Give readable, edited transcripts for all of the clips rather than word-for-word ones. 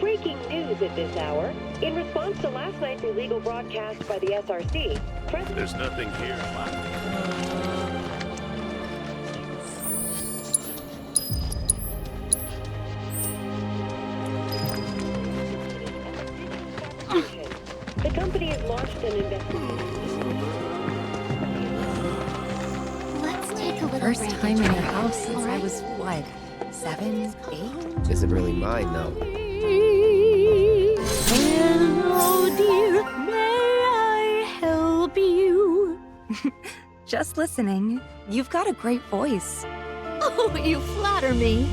Breaking news at this hour. In response to last night's illegal broadcast by the SRC, There's nothing here, the company has launched an investigation. Let's take a little First break time in and your try house it, since all I right? was, what, 7, 8? Isn't really mine, though. Hello, dear. May I help you? Just listening. You've got a great voice. Oh, you flatter me.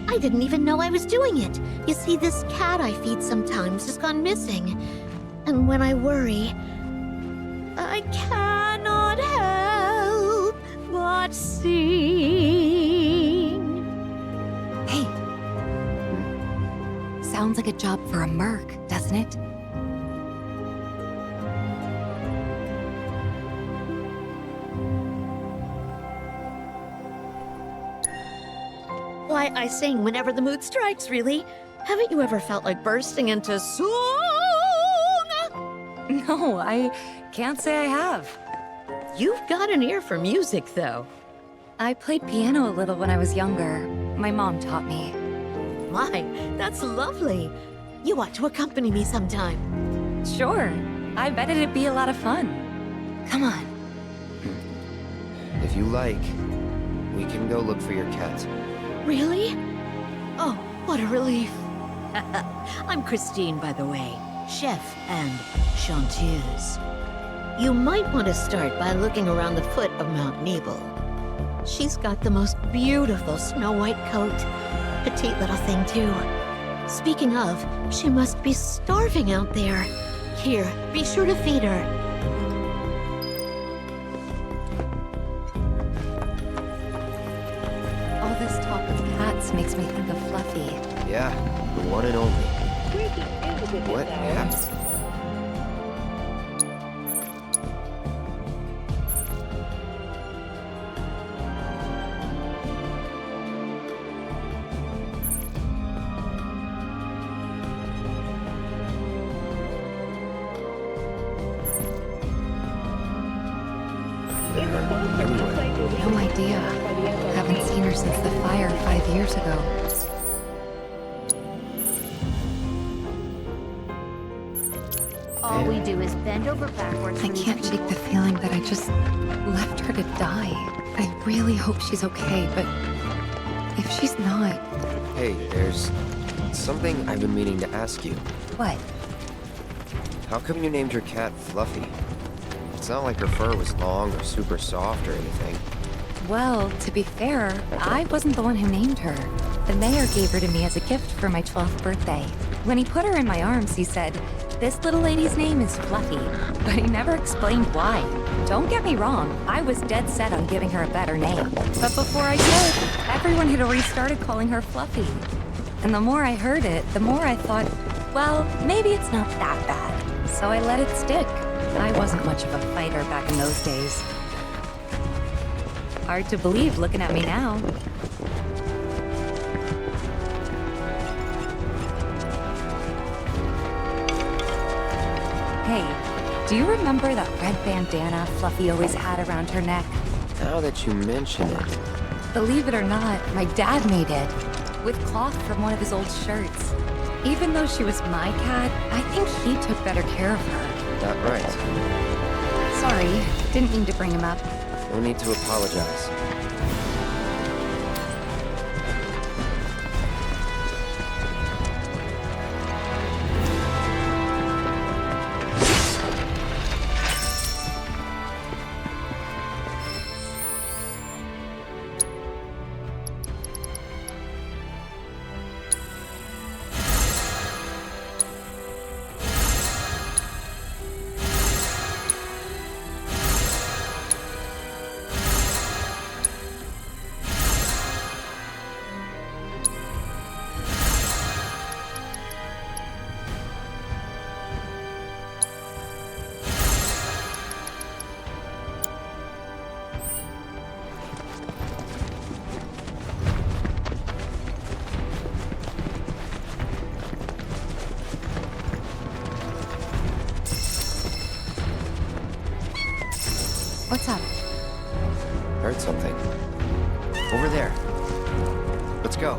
I didn't even know I was doing it. You see, this cat I feed sometimes has gone missing. And when I worry, I cannot help but sing. Hey. Sounds like a job for a merc, doesn't it? Why, I sing whenever the mood strikes, really. Haven't you ever felt like bursting into song? No, I can't say I have. You've got an ear for music, though. I played piano a little when I was younger. My mom taught me. My, that's lovely. You ought to accompany me sometime. Sure. I bet it'd be a lot of fun. Come on. If you like, we can go look for your cat. Really? Oh, what a relief. I'm Christine, by the way. Chef and chanteuse. You might want to start by looking around the foot of Mount Nebel. She's got the most beautiful snow-white coat. Petite little thing, too. Speaking of, she must be starving out there. Here, be sure to feed her. All this talk of cats makes me think of Fluffy. Yeah, the one and only. Breaking news at this What hour. happened? In response to last night's illegal No idea. broadcast by the SRC, Haven't seen her since the fire 5 years ago. All we do is bend over backwards. I for these can't shake the people. feeling that I just left her to die. I really hope she's okay, but if she's not, Hey, there's something I've been meaning to ask you. what? How come you named your cat Fluffy? It's not like her fur was long or super soft or anything. Well, to be fair, I wasn't the one who named her. The mayor gave her to me as a gift for my 12th birthday. When he put her in my arms, he said, "This little lady's name is Fluffy," but he never explained why. Don't get me wrong, I was dead set on giving her a better name. But before I did, everyone had already started calling her Fluffy. And the more I heard it, the more I thought, well, maybe it's not that bad. So I let it stick. I wasn't much of a fighter back in those days. Hard to believe looking at me now. Hey, do you remember that red bandana Fluffy always had around her neck? Now that you mention it, Believe it or not, my dad made it. With cloth from one of his old shirts. Even though she was my cat, I think he took better care of her. that right. Sorry, didn't mean to bring him up. No need to apologize. What's up? Heard something. Over there. Let's go.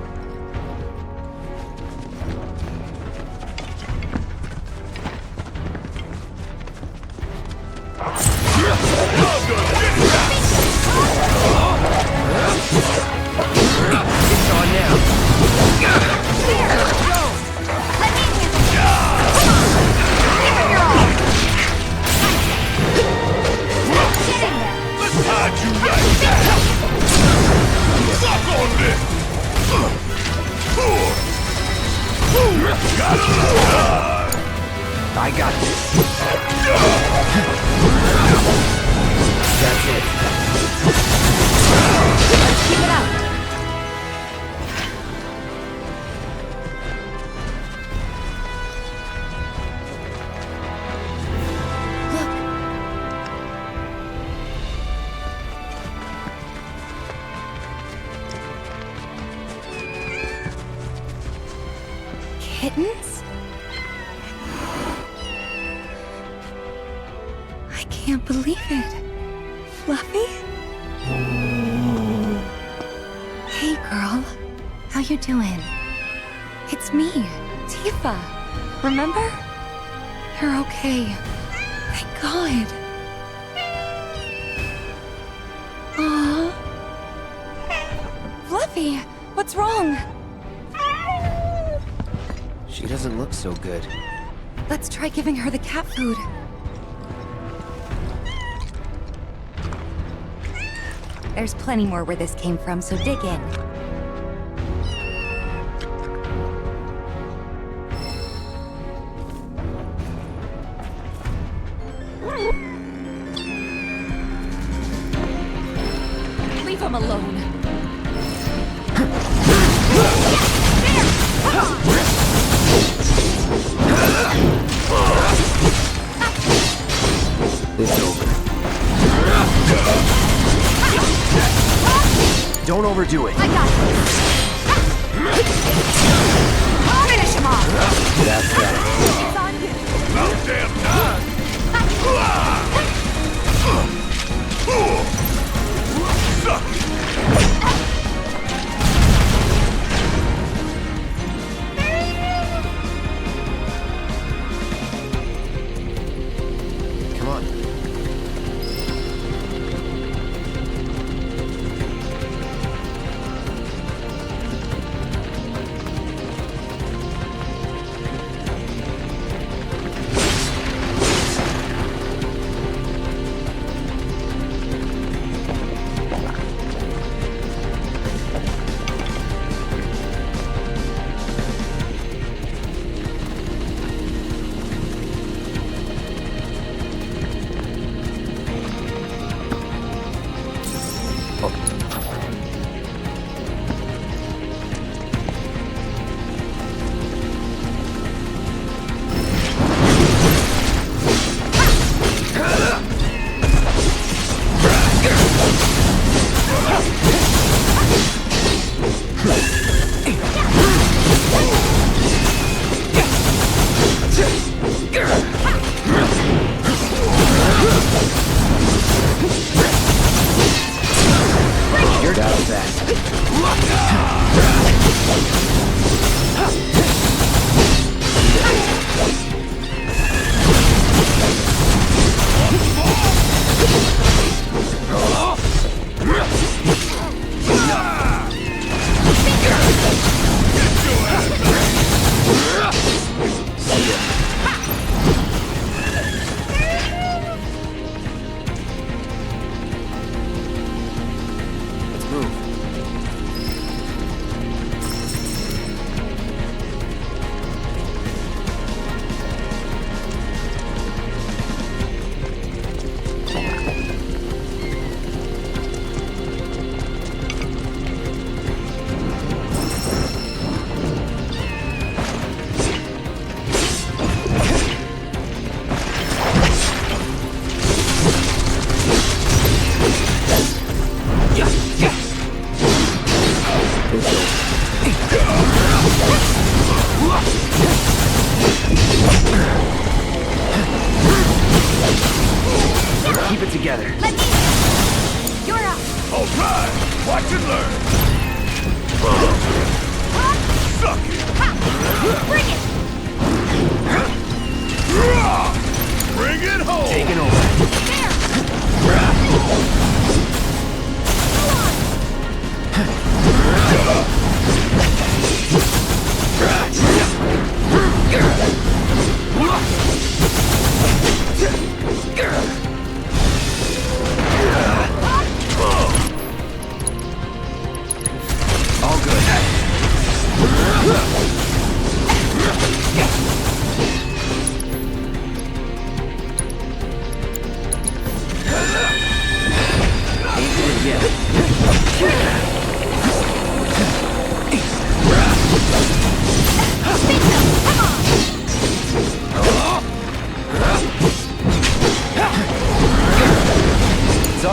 It's on now. How'd you like that? Suck on this! I got this. That's it. Keep it up. Kittens? I can't believe it. Fluffy? Hey, girl. How you doing? It's me, Tifa. Remember? You're okay. Thank God. Aww. Fluffy, what's wrong? She doesn't look so good. Let's try giving her the cat food. There's plenty more where this came from, so dig in. Leave him alone. It's over. Don't overdo it. I got this. Finish him off. That's that. It's on you. About damn time! Suck it! Come on.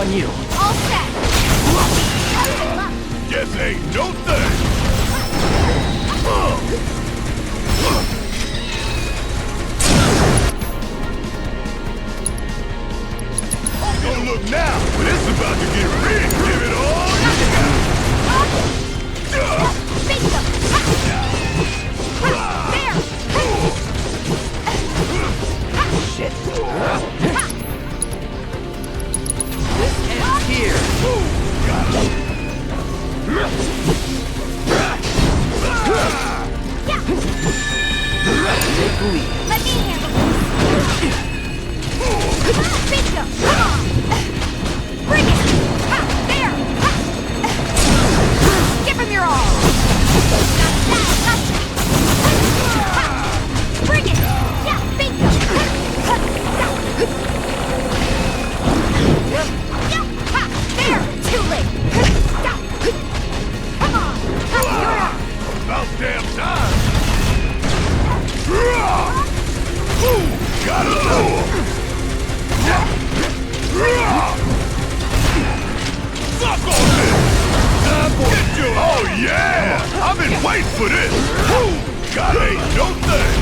on you. All set! Guess ain't no thing! Don't look now, but it's about to get big! Give it all you got! Bingo! There! Shit. This ends here. Got it! Take the lead. Let me handle this! Bingo! Come on! Bring it! Ha! There! Ha! Give him your all! Gotcha! Ha! Bring it! Yeah! Bingo! Ha! There! Too late! Come on! Ha! You're up! About damn time! Got it! Suck on this! Time for it, Joe! Oh yeah! I've been waiting for this! Got it! Ain't no thing!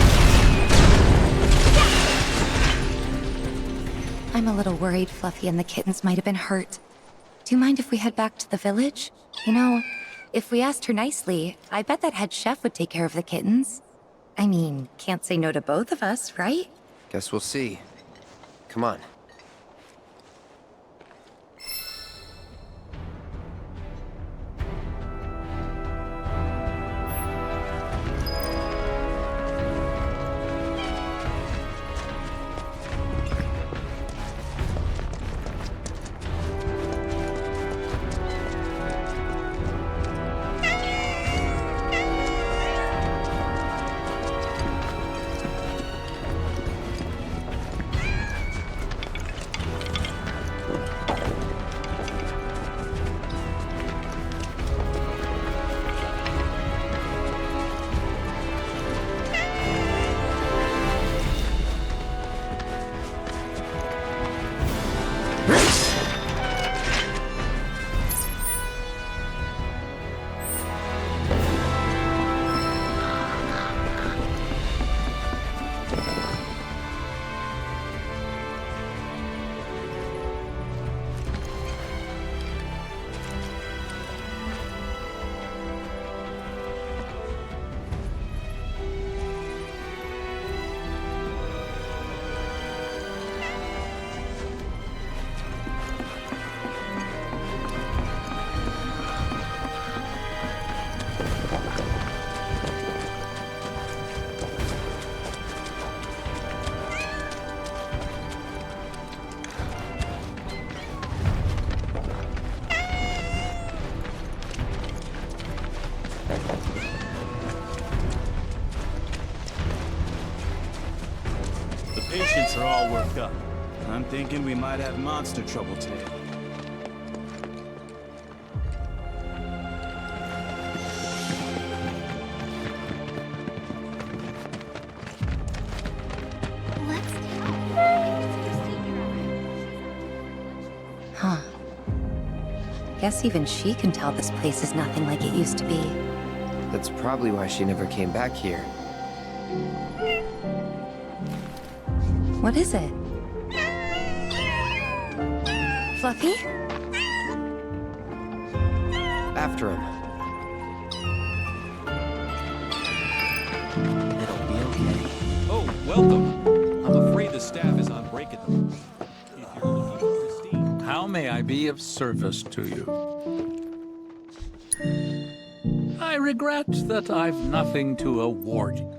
I'm a little worried Fluffy and the kittens might have been hurt. Do you mind if we head back to the village? You know, if we asked her nicely, I bet that head chef would take care of the kittens. I mean, can't say no to both of us, right? Guess we'll see. Come on. Patients are all worked up. I'm thinking we might have monster trouble today. Huh. Guess even she can tell this place is nothing like it used to be. That's probably why she never came back here. What is it? Fluffy? After him. It'll be okay. Oh, welcome. I'm afraid the staff is on break at the moment. If you're looking for Christine... How may I be of service to you? I regret that I've nothing to award you.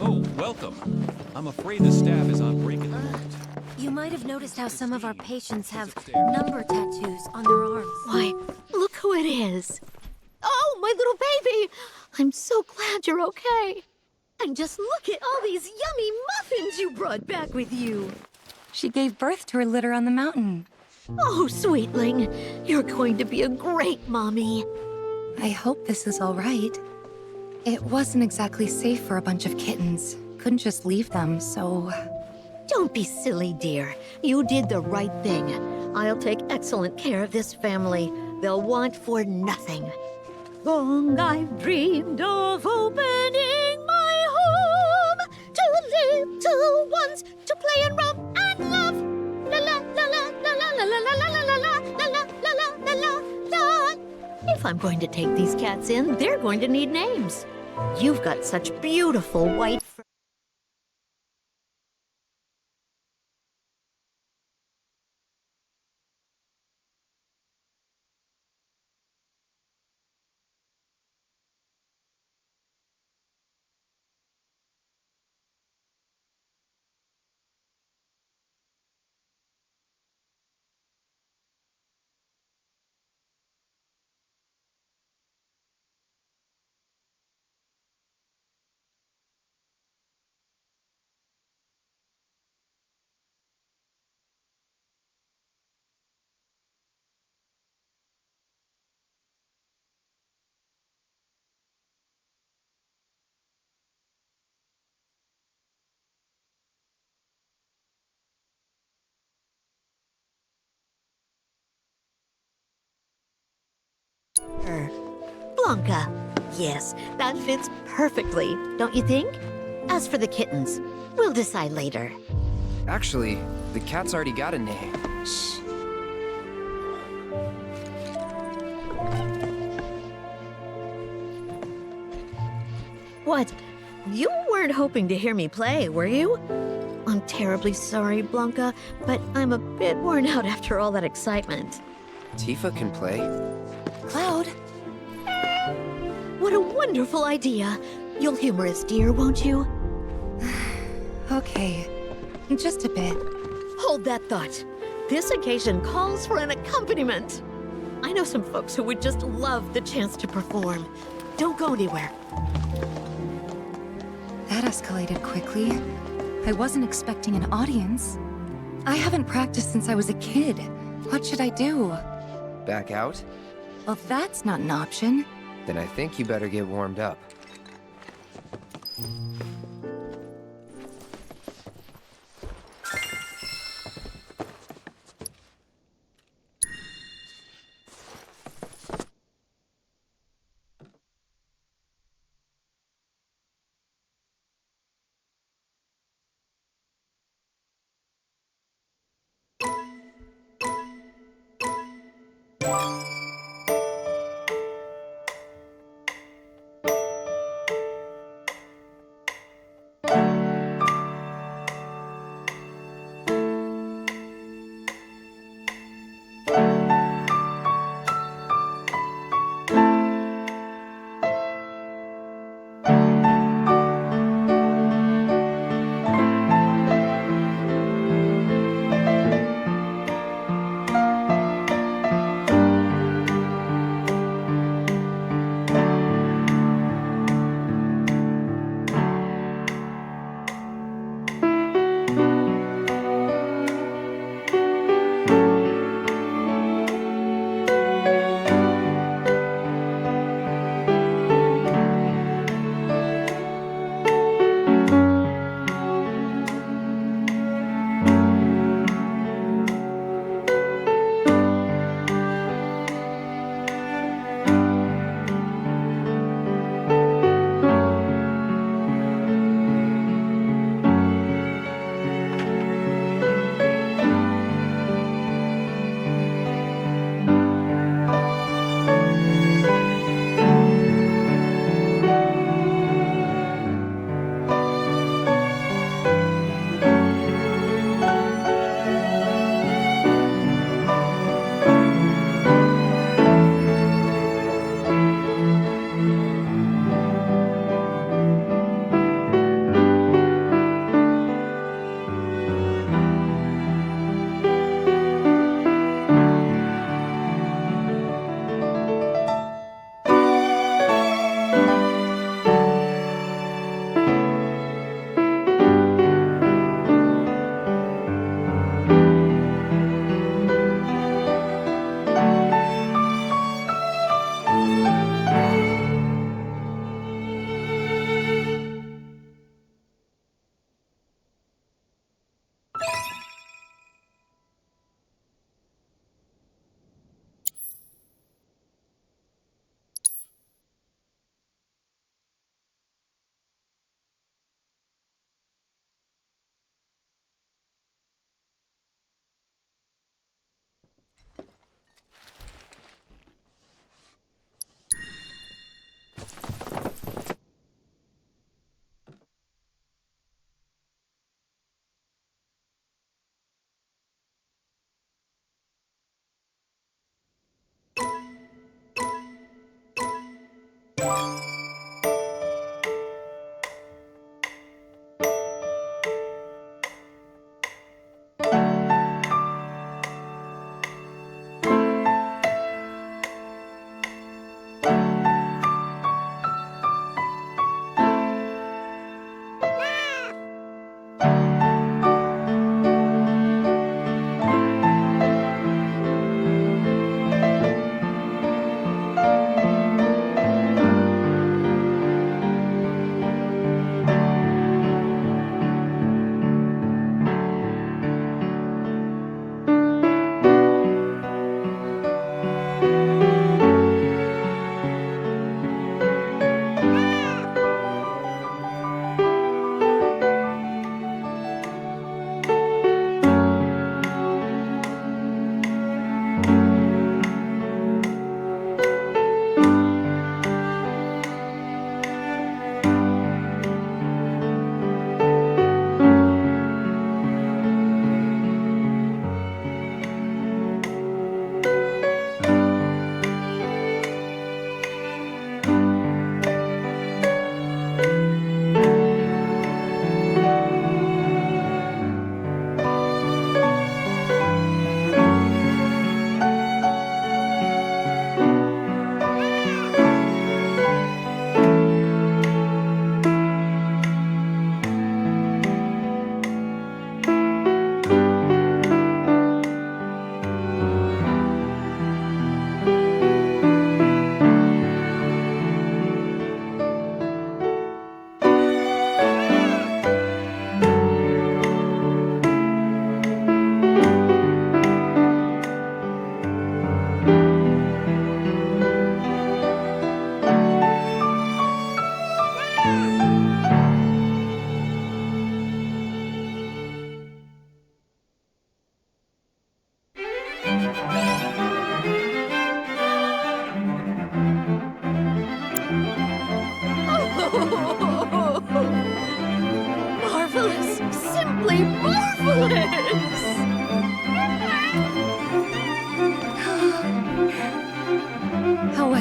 Oh, welcome. I'm afraid the staff is on break at the moment. You might have noticed how some of our patients have number tattoos on their arms. Why, look who it is. Oh, my little baby! I'm so glad you're okay. And just look at all these yummy muffins you brought back with you. She gave birth to her litter on the mountain. Oh, sweetling, you're going to be a great mommy. I hope this is all right. It wasn't exactly safe for a bunch of kittens. Couldn't just leave them, so... Don't be silly, dear. You did the right thing. I'll take excellent care of this family. They'll want for nothing. Long I've dreamed of opening my home to little ones to play and romp and love. La la la la la la la la la la la la la la la la la. If I'm going to take these cats in, they're going to need names. You've got such beautiful white fur. Blanca. Yes, that fits perfectly, don't you think? As for the kittens, we'll decide later. Actually, the cat's already got a name. Shh. What? You weren't hoping to hear me play, were you? I'm terribly sorry, Blanca, but I'm a bit worn out after all that excitement. Tifa can play. Cloud, What a wonderful idea. You'll humor us, dear, won't you? okay. Just a bit. Hold that thought. This occasion calls for an accompaniment. I know some folks who would just love the chance to perform. Don't go anywhere. That escalated quickly. I wasn't expecting an audience. I haven't practiced since I was a kid. What should I do? Back out? Well, that's not an option. Then I think you better get warmed up.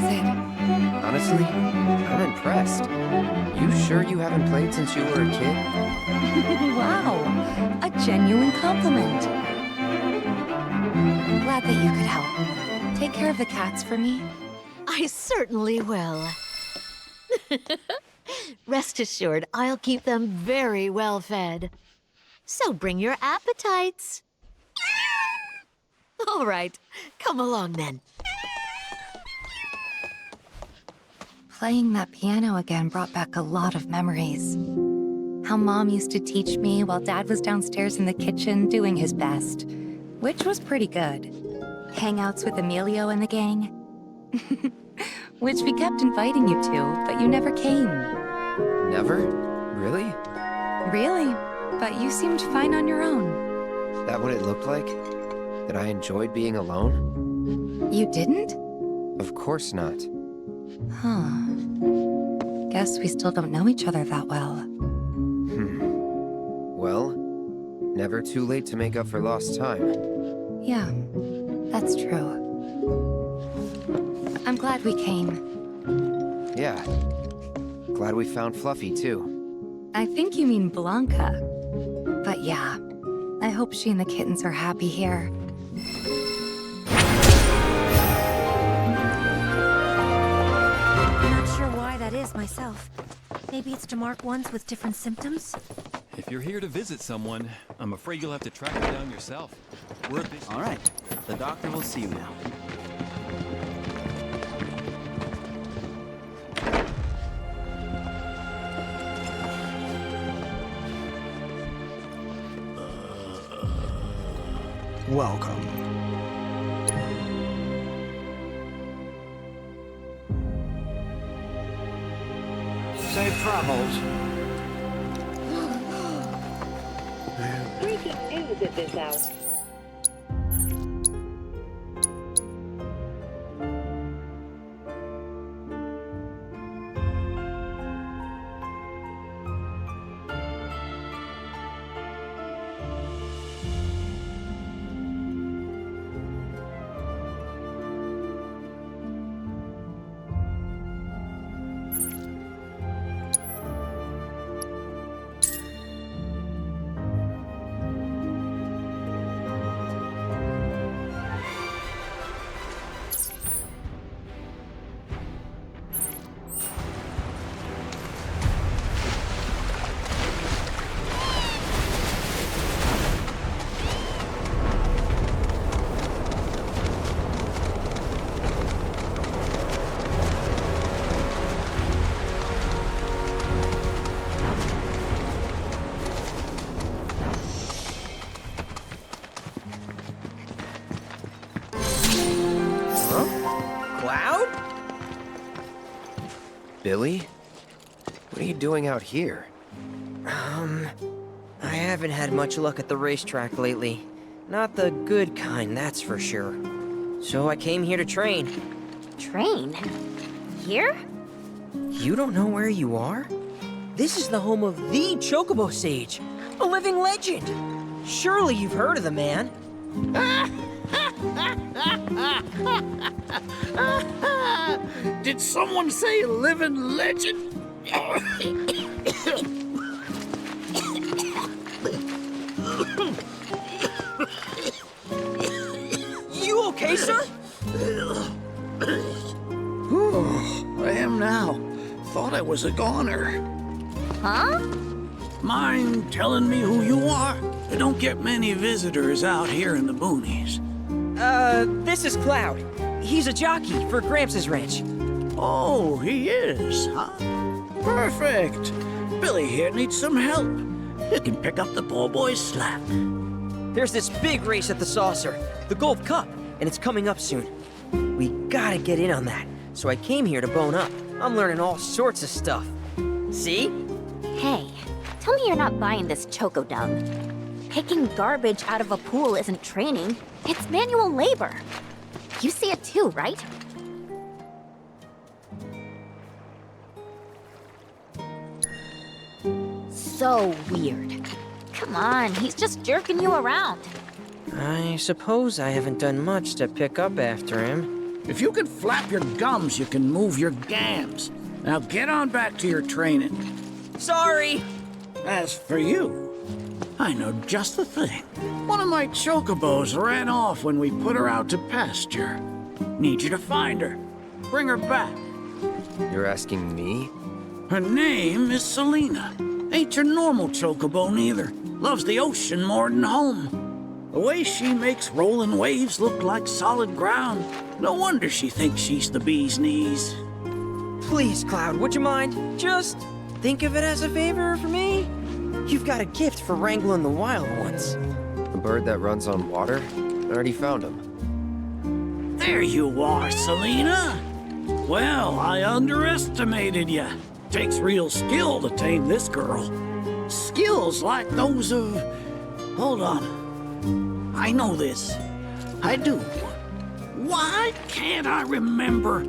it? Honestly, I'm impressed. You sure you haven't played since you were a kid? Wow, a genuine compliment. I'm glad that you could help. Take care of the cats for me. I certainly will. Rest assured, I'll keep them very well fed. So bring your appetites. All right, come along then. Playing that piano again brought back a lot of memories. How Mom used to teach me while Dad was downstairs in the kitchen doing his best, which was pretty good. Hangouts with Emilio and the gang, which we kept inviting you to, but you never came. Never? Really? Really? But you seemed fine on your own. That what it looked like? That I enjoyed being alone? You didn't? Of course not. Huh. Guess we still don't know each other that well. Well, never too late to make up for lost time. Yeah, that's true. I'm glad we came. Yeah. Glad we found Fluffy, too. I think you mean Blanca. But yeah, I hope she and the kittens are happy here. I'm not sure why that is myself. Maybe it's to mark ones with different symptoms? If you're here to visit someone, I'm afraid you'll have to track them down yourself. We're a bit... All right, the doctor will see you now. Welcome. Safe travels. Breaking news at this hour. Billy? What are you doing out here? I haven't had much luck at the racetrack lately. Not the good kind, that's for sure. So I came here to train. Train? Here? You don't know where you are? This is the home of the Chocobo Sage, a living legend. Surely you've heard of the man. Did someone say living legend? You okay, sir? I am now. Thought I was a goner. Huh? Mind telling me who you are? I don't get many visitors out here in the boonies. This is Cloud. He's a jockey for Gramps' ranch. Oh, he is, huh? Perfect. Billy here needs some help. You can pick up the poor boy's slack. There's this big race at the Saucer, the Gold Cup, and it's coming up soon. We gotta get in on that, so I came here to bone up. I'm learning all sorts of stuff. See? Hey, tell me you're not buying this choco dung. Picking garbage out of a pool isn't training. It's manual labor. You see it too, right? So weird. Come on, he's just jerking you around. I suppose I haven't done much to pick up after him. If you can flap your gums, you can move your gams. Now get on back to your training. Sorry! As for you, I know just the thing. One of my chocobos ran off when we put her out to pasture. Need you to find her. Bring her back. You're asking me? Her name is Selena. Ain't your normal chocobo neither. Loves the ocean more than home. The way she makes rolling waves look like solid ground. No wonder she thinks she's the bee's knees. Please, Cloud, would you mind? Just think of it as a favor for me. You've got a gift for wrangling the wild ones. A bird that runs on water? I already found him. There you are, Selena. Well, I underestimated you. Takes real skill to tame this girl. Skills like those of... Hold on. I know this. I do. Why can't I remember?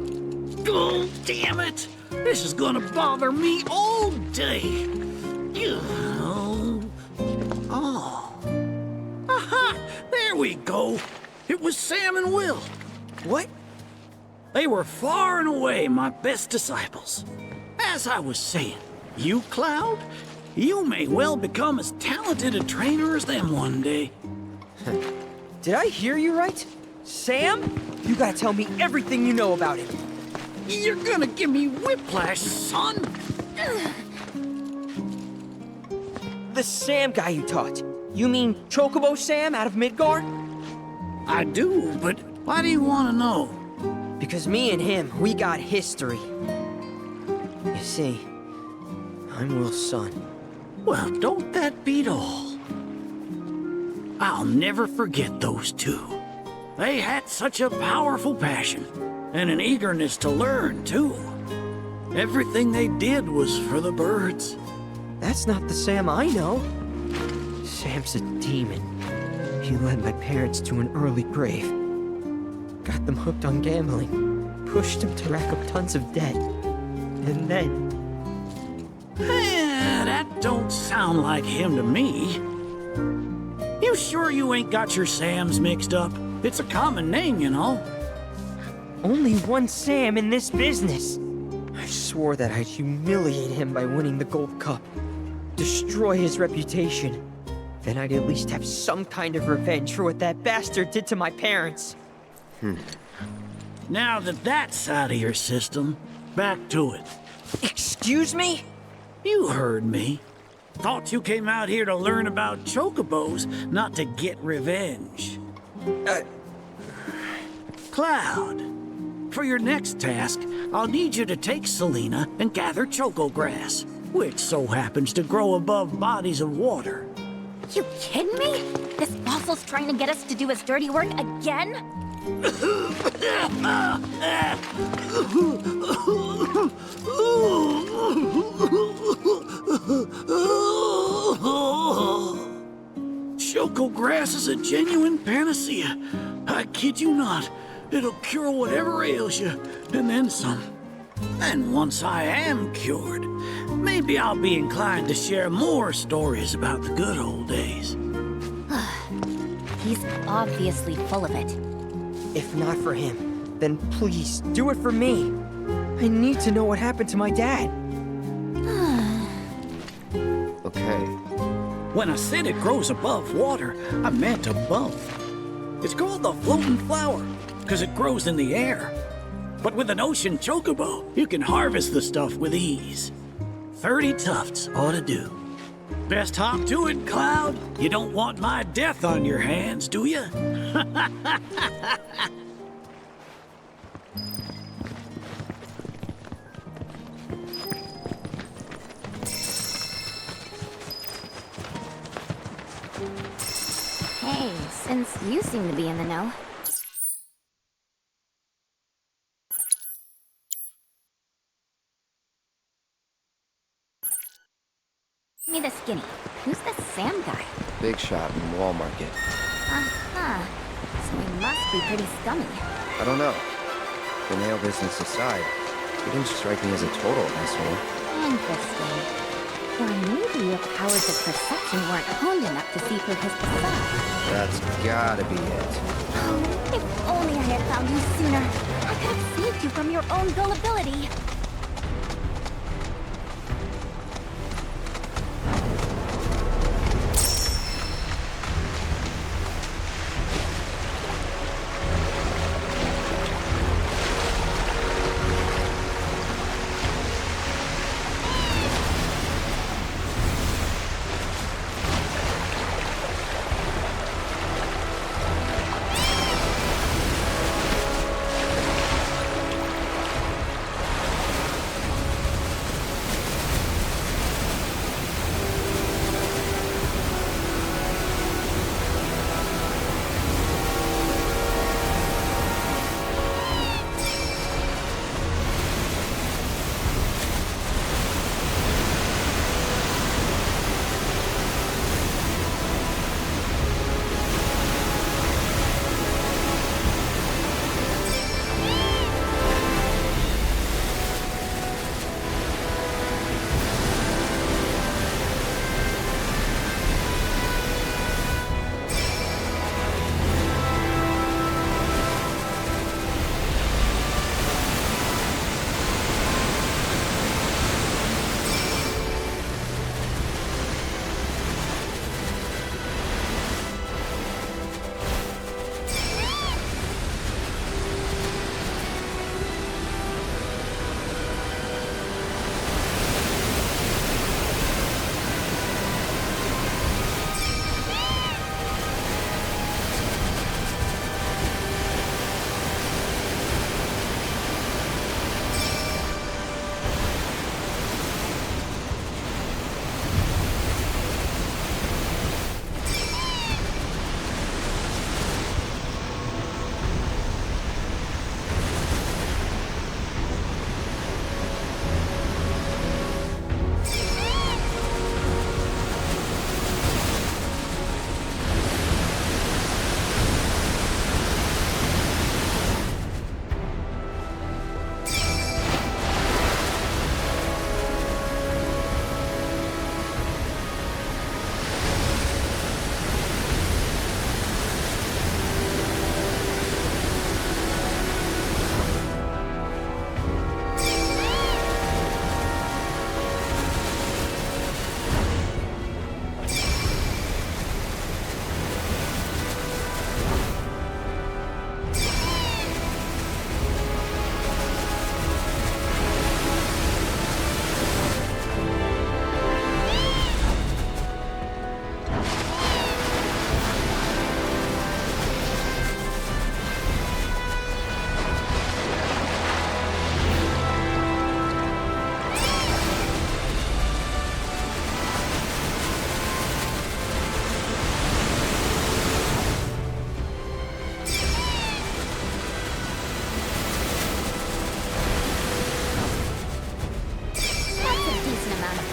Oh, damn it! This is gonna bother me all day. Oh. Aha! There we go. It was Sam and Will. What? They were far and away my best disciples. As I was saying, you, Cloud, you may well become as talented a trainer as them one day. Did I hear you right? Sam? You gotta tell me everything you know about him. You're gonna give me whiplash, son. The Sam guy you taught. You mean Chocobo Sam out of Midgard? I do, but why do you want to know? Because me and him, we got history. You see, I'm Will's son. Well, don't that beat all? I'll never forget those two. They had such a powerful passion, and an eagerness to learn, too. Everything they did was for the birds. That's not the Sam I know. Sam's a demon. He led my parents to an early grave. Got them hooked on gambling. Pushed them to rack up tons of debt. And then... That don't sound like him to me. You sure you ain't got your Sams mixed up? It's a common name, you know. Only one Sam in this business. I swore that I'd humiliate him by winning the Gold Cup. Destroy his reputation. Then I'd at least have some kind of revenge for what that bastard did to my parents. Now that that's out of your system, back to it. Excuse me? You heard me. Thought you came out here to learn about chocobos, not to get revenge. Cloud, for your next task, I'll need you to take Selena and gather choco grass, which so happens to grow above bodies of water. You kidding me? This fossil's trying to get us to do his dirty work again? Choco grass is a genuine panacea. I kid you not. It'll cure whatever ails you, and then some. And once I am cured, maybe I'll be inclined to share more stories about the good old days. He's obviously full of it. If not for him, then please, do it for me. I need to know what happened to my dad. Okay. When I said it grows above water, I meant above. It's called the floating flower, because it grows in the air. But with an ocean chocobo, you can harvest the stuff with ease. 30 tufts ought to do. Best hop to it, Cloud. You don't want my death on your hands, do you? Hey, since you seem to be in the know, give me the skinny. Who's the Sam guy? Big shot in Wall Market. Uh-huh. So he must be pretty scummy. I don't know. The nail business aside, he didn't strike me as a total asshole. Interesting. Or maybe your powers of perception weren't honed enough to see through his facade. That's gotta be it. Oh, if only I had found you sooner. I could have saved you from your own gullibility.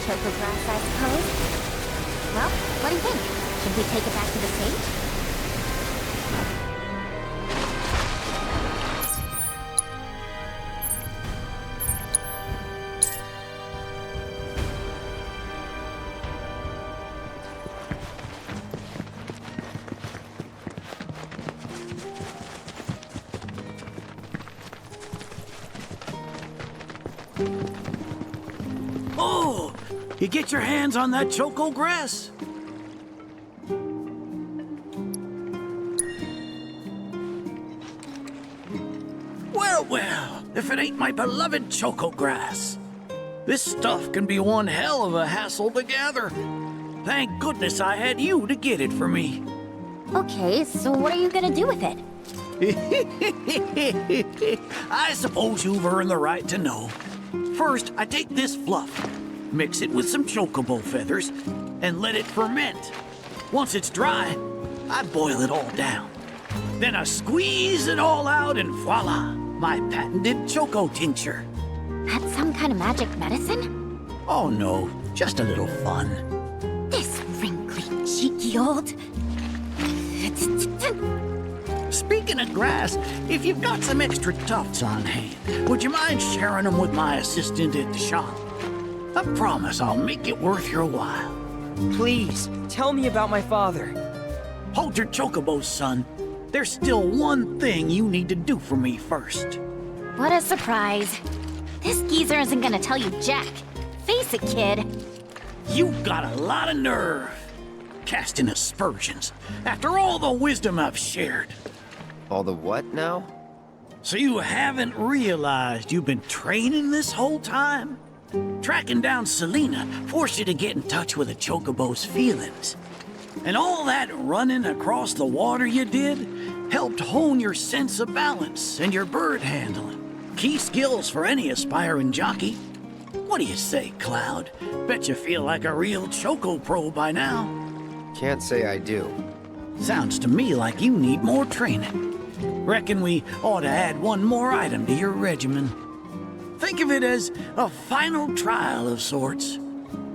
Chocograss, I suppose. Well, what do you think? Should we take it back to the stage? Oh! You get your hands on that choco grass? Well, well, if it ain't my beloved choco grass. This stuff can be one hell of a hassle to gather. Thank goodness I had you to get it for me. Okay, so what are you gonna do with it? I suppose you've earned the right to know. First, I take this fluff, mix it with some chocobo feathers, and let it ferment. Once it's dry, I boil it all down. Then I squeeze it all out and voila, my patented choco tincture. That's some kind of magic medicine? Oh no, just a little fun. This wrinkly, cheeky old... Speaking of grass, if you've got some extra tufts on hand, would you mind sharing them with my assistant at the shop? I promise I'll make it worth your while. Please, tell me about my father. Hold your chocobos, son. There's still one thing you need to do for me first. What a surprise. This geezer isn't gonna tell you jack. Face it, kid. You've got a lot of nerve. Casting aspersions after all the wisdom I've shared. All the what now? So you haven't realized you've been training this whole time? Tracking down Selena forced you to get in touch with a chocobo's feelings. And all that running across the water you did helped hone your sense of balance and your bird handling. Key skills for any aspiring jockey. What do you say, Cloud? Bet you feel like a real choco pro by now. Can't say I do. Sounds to me like you need more training. Reckon we ought to add one more item to your regimen. Think of it as a final trial of sorts.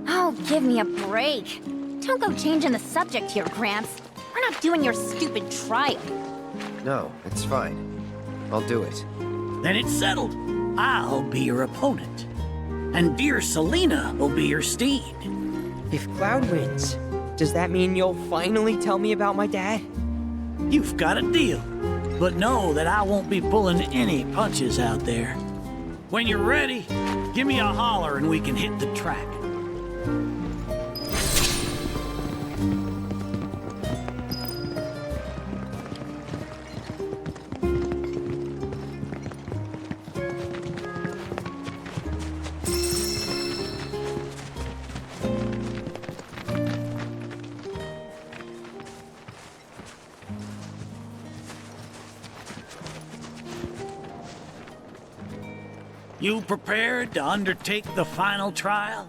Oh, give me a break. Don't go changing the subject here, Gramps. We're not doing your stupid trial. No, it's fine. I'll do it. Then it's settled. I'll be your opponent. And dear Selena will be your steed. If Cloud wins, does that mean you'll finally tell me about my dad? You've got a deal. But know that I won't be pulling any punches out there. When you're ready, give me a holler and we can hit the track. You prepared to undertake the final trial?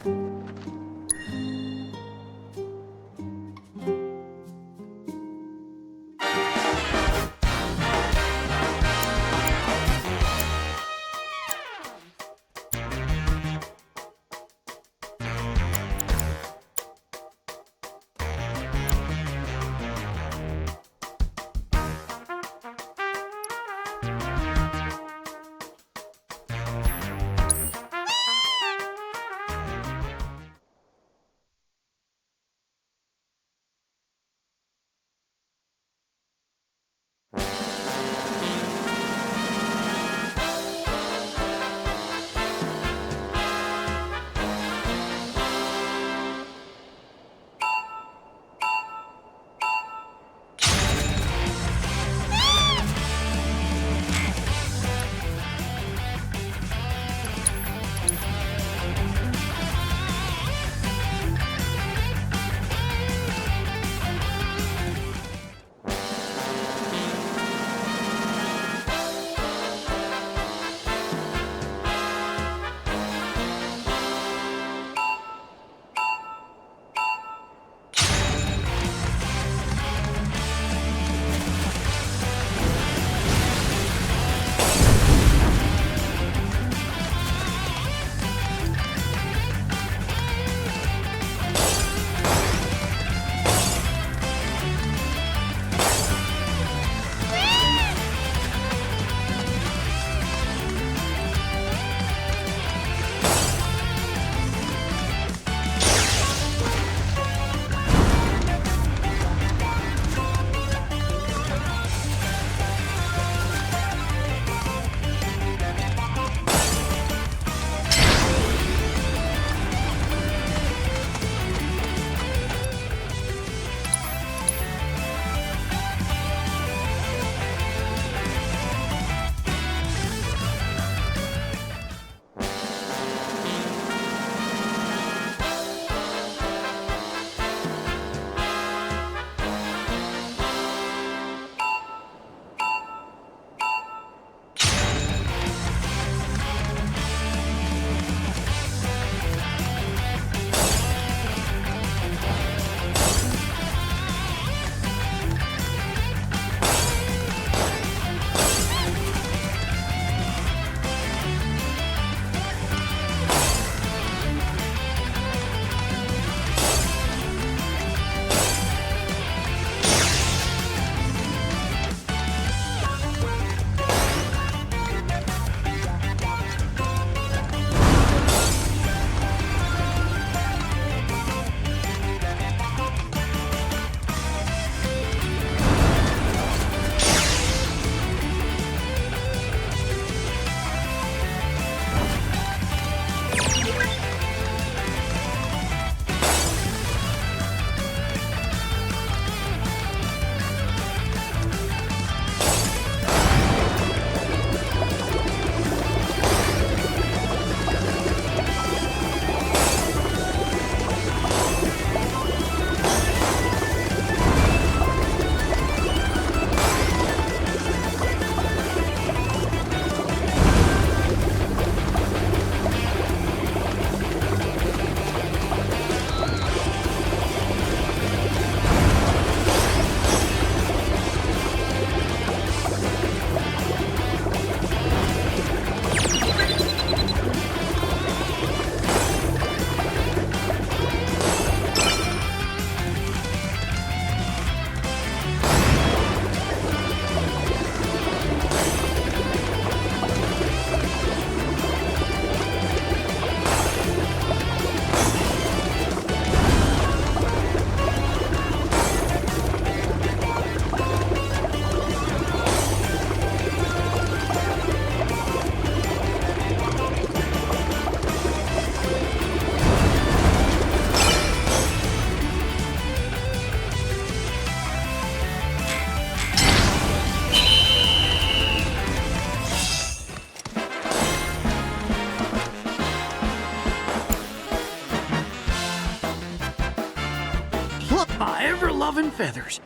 fur-loving feathers.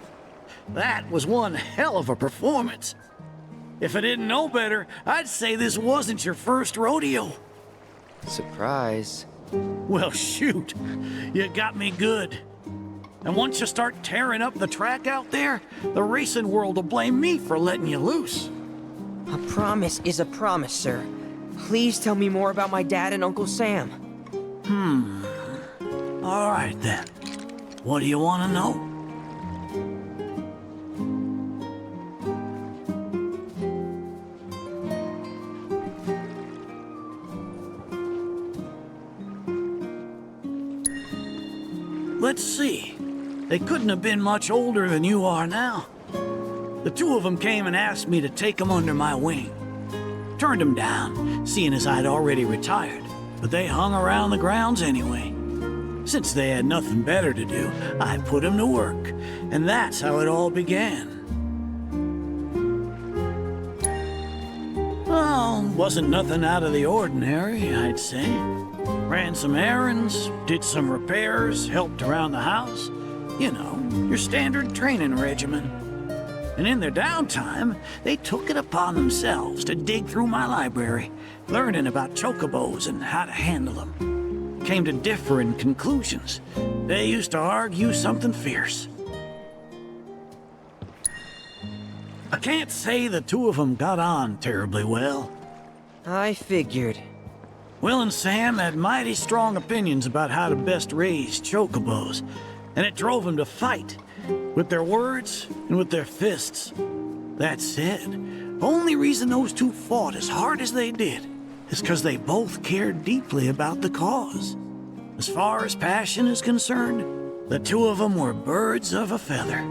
That was one hell of a performance. If I didn't know better, I'd say this wasn't your first rodeo. Surprise. Well, shoot. You got me good. And once you start tearing up the track out there, the racing world will blame me for letting you loose. A promise is a promise, sir. Please tell me more about my dad and Uncle Sam. All right, then. What do you want to know? Let's see. They couldn't have been much older than you are now. The two of them came and asked me to take them under my wing. Turned them down, seeing as I'd already retired, but they hung around the grounds anyway. Since they had nothing better to do, I put them to work, and that's how it all began. Well, wasn't nothing out of the ordinary, I'd say. Ran some errands, did some repairs, helped around the house. You know, your standard training regimen. And in their downtime, they took it upon themselves to dig through my library, learning about chocobos and how to handle them. Came to differing conclusions. They used to argue something fierce. I can't say the two of them got on terribly well. I figured. Will and Sam had mighty strong opinions about how to best raise chocobos, and it drove them to fight, with their words and with their fists. That said, only reason those two fought as hard as they did is because they both cared deeply about the cause. As far as passion is concerned, the two of them were birds of a feather.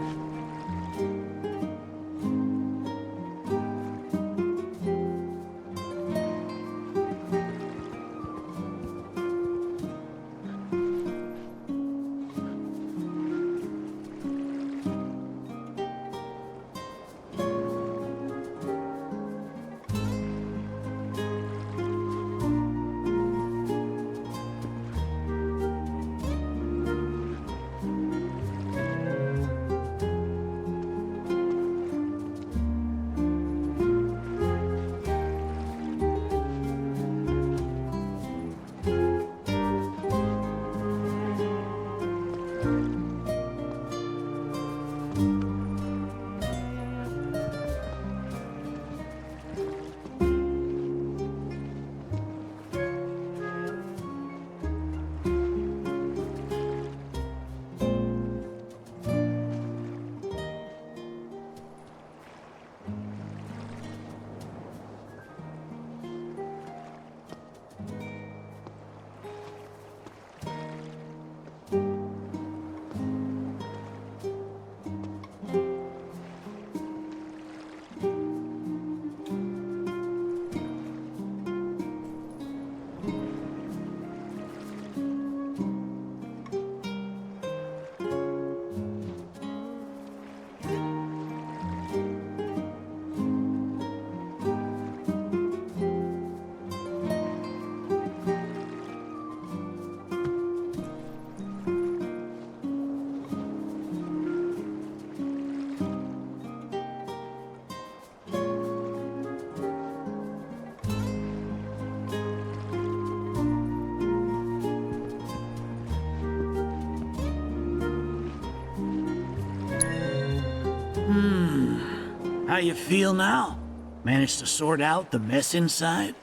How you feel now? Managed to sort out the mess inside?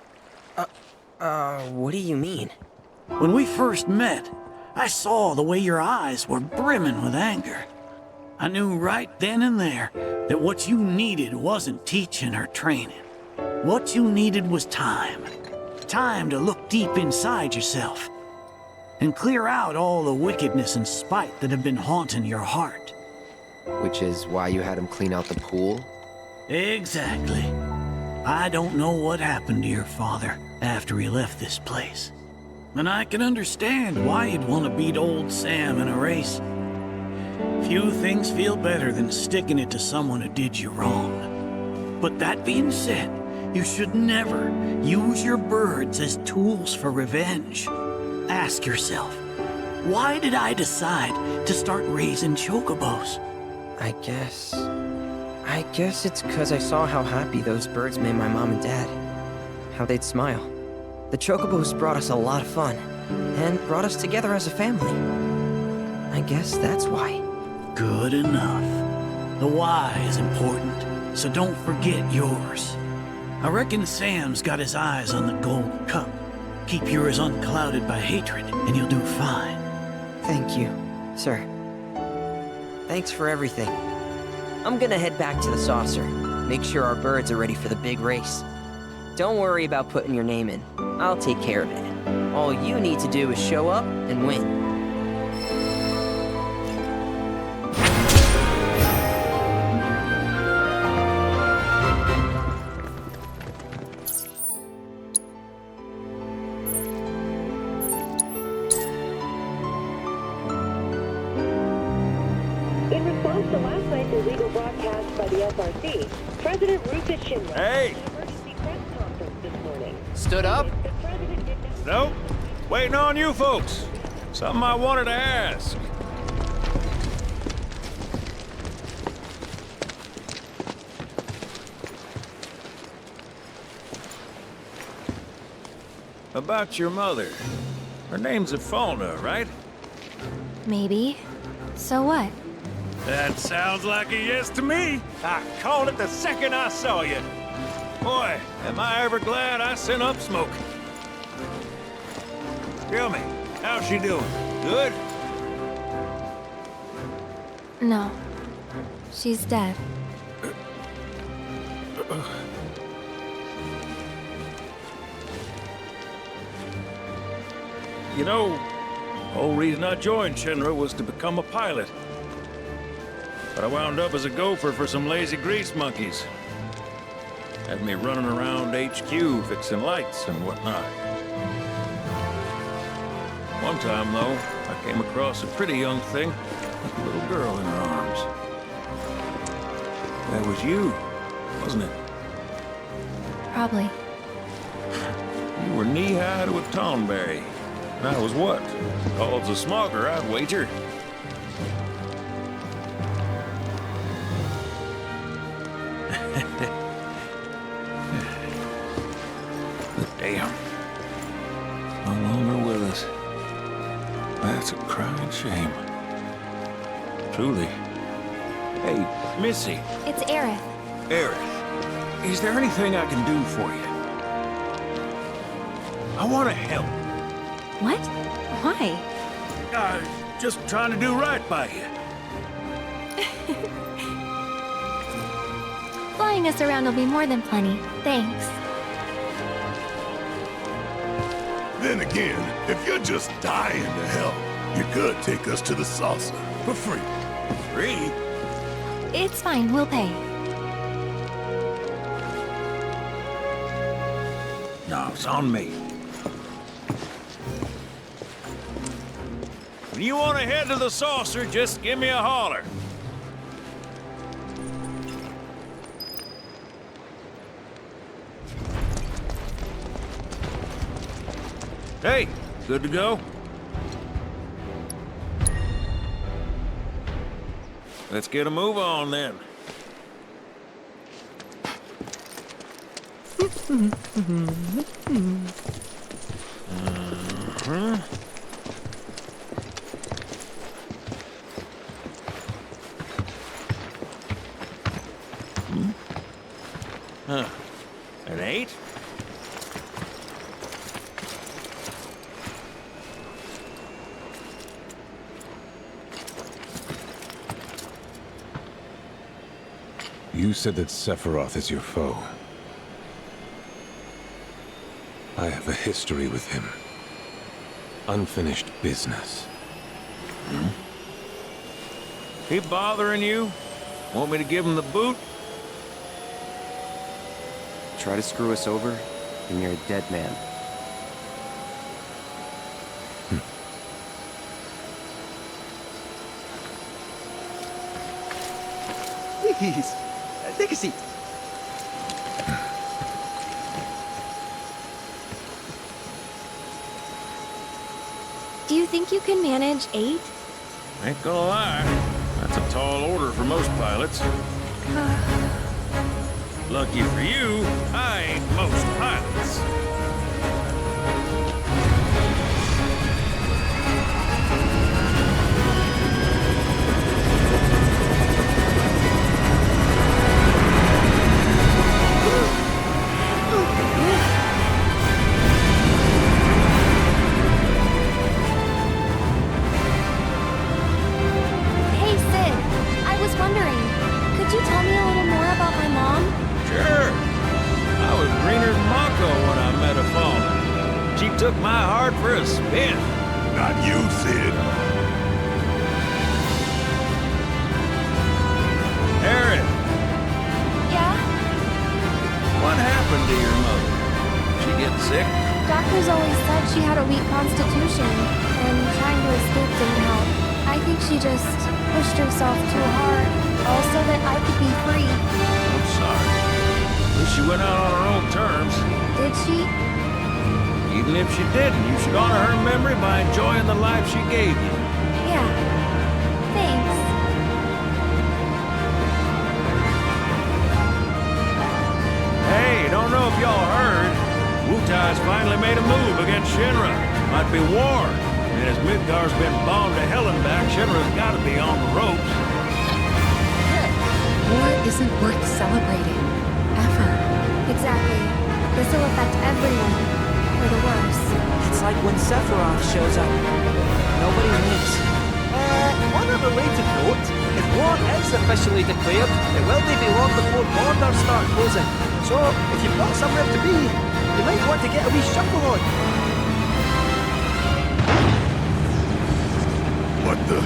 What do you mean? When we first met, I saw the way your eyes were brimming with anger. I knew right then and there that what you needed wasn't teaching or training. What you needed was time. Time to look deep inside yourself and clear out all the wickedness and spite that have been haunting your heart. Which is why you had him clean out the pool? Exactly. I don't know what happened to your father after he left this place. And I can understand why you'd want to beat old Sam in a race. Few things feel better than sticking it to someone who did you wrong. But that being said, you should never use your birds as tools for revenge. Ask yourself, Why did I decide to start raising chocobos? I guess it's because I saw how happy those birds made my mom and dad. How they'd smile. The chocobos brought us a lot of fun, and brought us together as a family. I guess that's why. Good enough. The why is important, so don't forget yours. I reckon Sam's got his eyes on the gold cup. Keep yours unclouded by hatred, and you'll do fine. Thank you, sir. Thanks for everything. I'm gonna head back to the saucer. Make sure our birds are ready for the big race. Don't worry about putting your name in. I'll take care of it. All you need to do is show up and win. In response to last night's illegal broadcast by the SRC, President Rufus Shinra Hey! had an emergency press conference this morning. Stood up? The president did not... Nope. Waiting on you folks. Something I wanted to ask. About your mother. Her name's Afalna, right? Maybe. So what? That sounds like a yes to me. I called it the second I saw you. Boy, am I ever glad I sent up smoke. Tell me, how's she doing? Good? No. She's dead. You know, the whole reason I joined Shinra was to become a pilot. But I wound up as a gopher for some lazy grease monkeys. Had me running around HQ fixing lights and whatnot. One time, though, I came across a pretty young thing with a little girl in her arms. That was you, wasn't it? Probably. You were knee-high to a tonberry. And I was what? Called a smogger, I'd wager. But damn. No longer with us. That's a crying shame. Truly. Hey, Missy. It's Aerith. Aerith, is there anything I can do for you? I want to help. What? Why? Just trying to do right by you. Flying us around will be more than plenty. Thanks. Then again, if you're just dying to help, you could take us to the saucer for free. Free? It's fine, we'll pay. No, it's on me. When you want to head to the saucer, just give me a holler. Hey, good to go? Let's get a move on then. Huh. An 8? You said that Sephiroth is your foe. I have a history with him. Unfinished business. He bothering you? Want me to give him the boot? Try to screw us over, and you're a dead man. Please, take a seat. Do you think you can manage 8? Ain't gonna lie, that's a tall order for most pilots. Lucky for you, I ain't most pilots. Hey, Sid. I was wondering, could you tell me a little more about my mom? Sure. I was greener than Mako when I met a fauna. She took my heart for a spin. Not you, Sid. Erin, Yeah? what happened to your mother? She get sick? Doctors always said she had a weak constitution, and trying to escape didn't help. I think she just pushed herself too hard, all so that I could be free. I'm sorry. At least she went out on her own terms. Did she? Even if she didn't, you should honor her memory by enjoying the life she gave you. Yeah. Thanks. Hey, don't know if y'all heard. Wutai's finally made a move against Shinra. Might be war. And as Midgar's been bombed to hell and back, Shinra's gotta be on the ropes. War isn't worth celebrating. Ever. Exactly. This will affect everyone. For the worse. It's like when Sephiroth shows up. Nobody wins. On a related note, if war is officially declared, it will be long before borders start closing. So, if you've got somewhere to be, you might want to get a wee shuffle on. What the?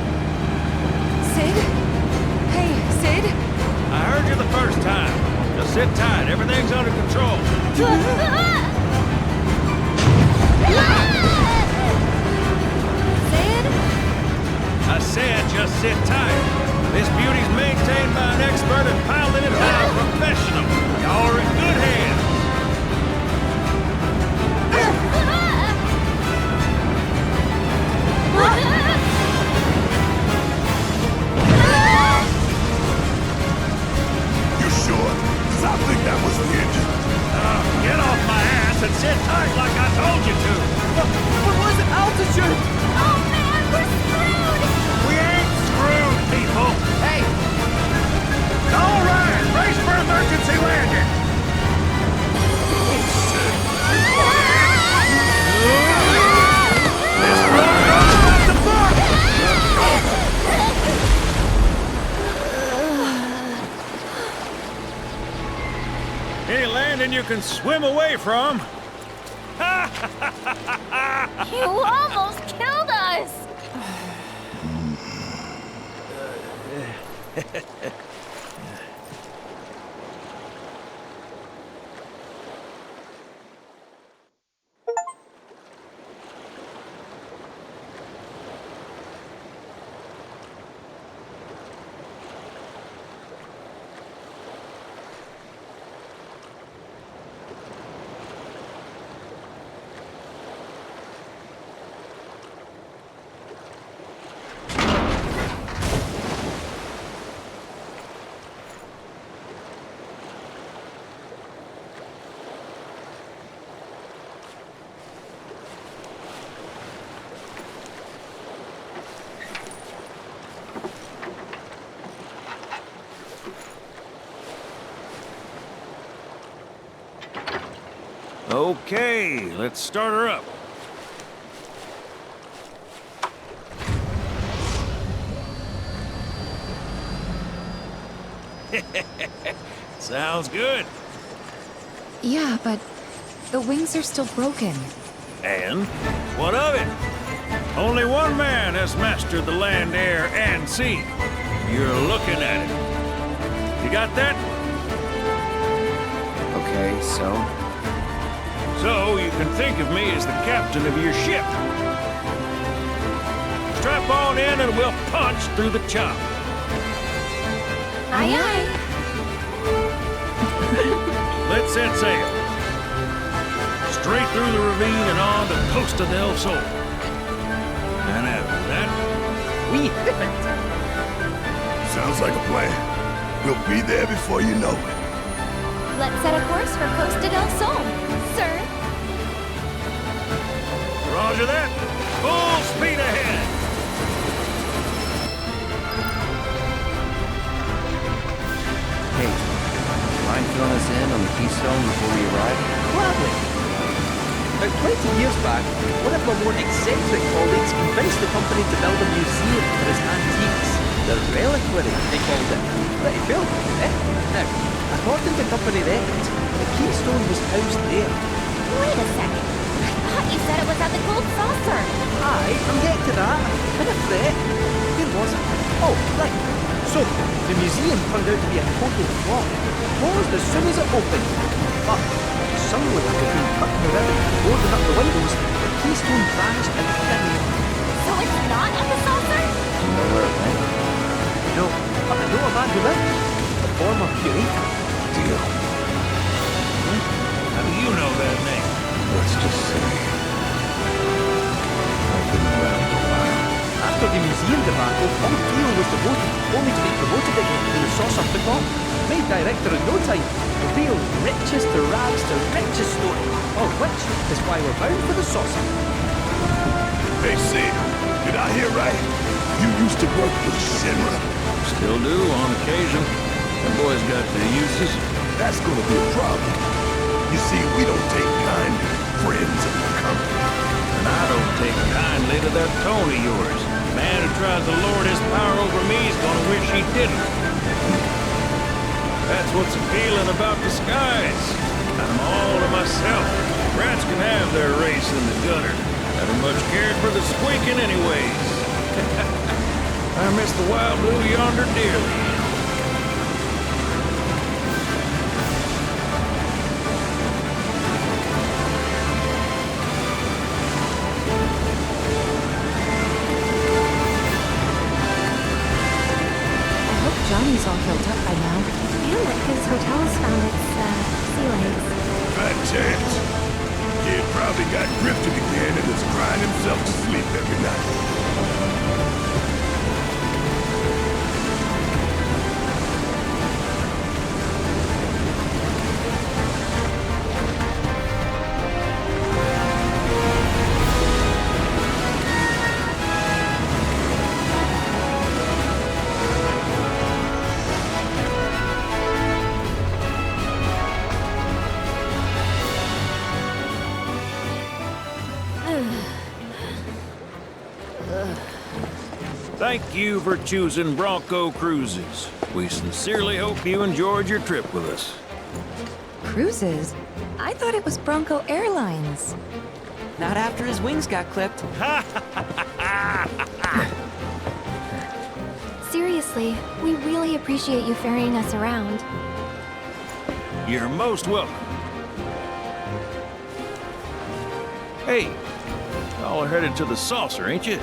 Sid? Hey, Sid? I heard you the first time. Just sit tight. Everything's under control. Sid? I said just sit tight. This beauty's maintained by an expert and piloted by a professional. Y'all are in good hands. You sure? 'Cause I think that was the engine. Get off my ass and sit tight like I told you to. What was it? Altitude! Oh man, we're screwed! We ain't screwed, people. Hey! All right, brace for emergency landing. This road goes off the book. Any landing you can swim away from. You almost killed us! Okay, let's start her up. Sounds good. Yeah, but the wings are still broken. And what of it? Only one man has mastered the land, air, and sea. You're looking at it. You got that? Okay, so? So you can think of me as the captain of your ship. Strap on in and we'll punch through the chop. Aye, aye. Let's set sail. Straight through the ravine and on the coast of Del Sol. And after that, We hit it! Sounds like a plan. We'll be there before you know it. Let's set a course for Costa del Sol, sir. Roger that. Full speed ahead. Hey, mind filling us in on the Keystone before we arrive? Gladly. About 20 years back, one of my more eccentric colleagues convinced the company to build a museum for his antiques. The reliquary, they called it. Pretty cool, eh? Now, according to company records, the Keystone was housed there. Wait a second. I thought you said it was at the Gold Saucer. Aye, I'm getting to that. Been a threat. Where was it? Oh, right. So, the museum turned out to be a total flop. Closed as soon as it opened. But, somewhere between cutting the ribbon and boarding up the windows, the Keystone vanished in thin air. So it's not at the saucer? You know where it went? No, but I know a man who lives. The former curator. Deal. How do you know that name? Let's just say I've been around a while. After the museum debacle, old Theo was demoted, only to be promoted again to the saucer football. Made director in no time. A real riches to rags to riches story. All of which is why we're bound for the saucer. Hey, Sid, did I hear right? You used to work with Shinra? Still do on occasion. The boys got their uses. That's gonna be a problem. You see, we don't take kindly to friends in the company. And I don't take kindly to that tone of yours. Man who tries to lord his power over me is gonna wish he didn't. That's what's appealing about the skies. I'm all to myself. Rats can have their race in the gutter. Haven't much cared for the squeaking anyways. I miss the wild blue yonder dearly. Johnny's all healed up by now. And that his hotel's found its, sea legs. Fat chance. Kid probably got drifted again and is crying himself to sleep every night. Thank you for choosing Bronco Cruises. We sincerely hope you enjoyed your trip with us. Cruises? I thought it was Bronco Airlines. Not after his wings got clipped. Seriously, we really appreciate you ferrying us around. You're most welcome. Hey, y'all are headed to the saucer, ain't you?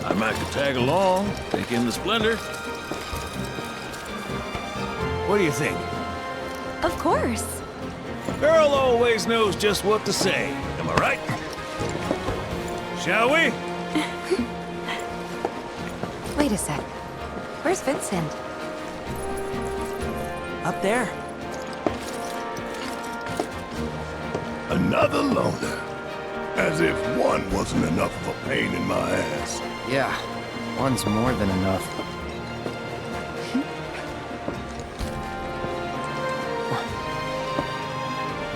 I might could tag along, take in the splendor. What do you think? Of course. Girl always knows just what to say. Am I right? Shall we? Wait a sec. Where's Vincent? Up there. Another loner. As if one wasn't enough of a pain in my ass. Yeah, one's more than enough.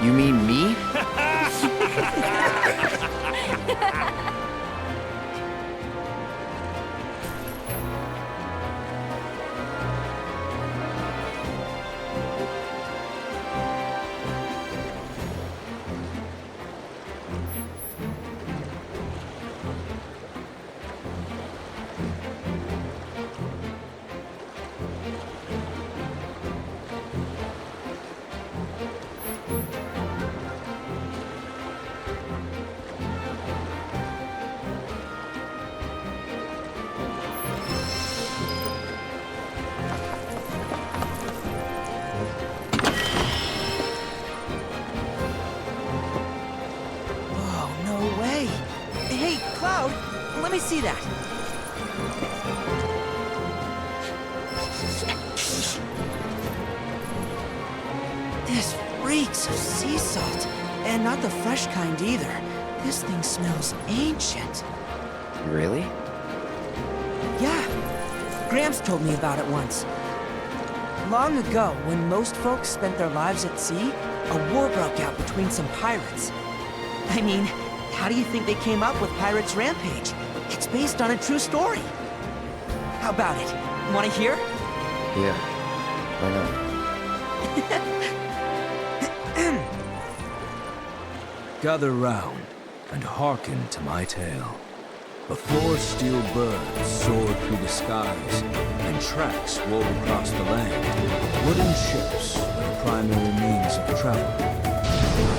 You mean me? Let me see that. This reeks of sea salt. And not the fresh kind either. This thing smells ancient. Really? Yeah. Gramps told me about it once. Long ago, when most folks spent their lives at sea, a war broke out between some pirates. I mean, how do you think they came up with Pirates Rampage? It's based on a true story. How about it? Want to hear? Yeah. Why not? Gather round and hearken to my tale. Before steel birds soared through the skies and tracks wove across the land, wooden ships were the primary means of travel.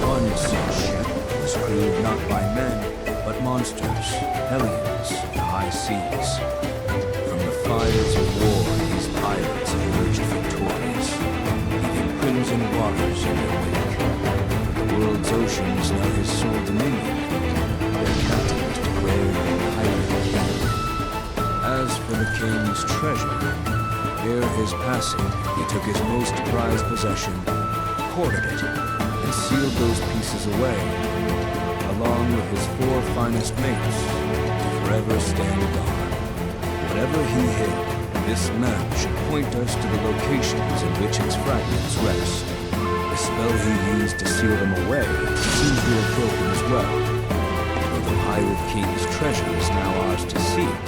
One such ship was crewed not by men, but monsters, hellions, the high seas. From the fires of war, these pirates emerged victorious, leaving crimson waters in their wake. The world's oceans know his sole dominion. Their captain was declared the pirate king. As for the king's treasure, ere his passing, he took his most prized possession, hoarded it, and sealed those pieces away, along with his 4 finest mates, to forever stand guard. Whatever he hid, this map should point us to the locations in which its fragments rest. The spell he used to seal them away seems to have broken as well. Though the Pirate King's treasure is now ours to seek,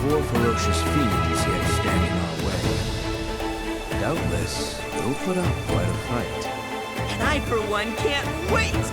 4 ferocious fiends yet stand in our way. Doubtless, they'll put up quite a fight. And I, for one, can't wait!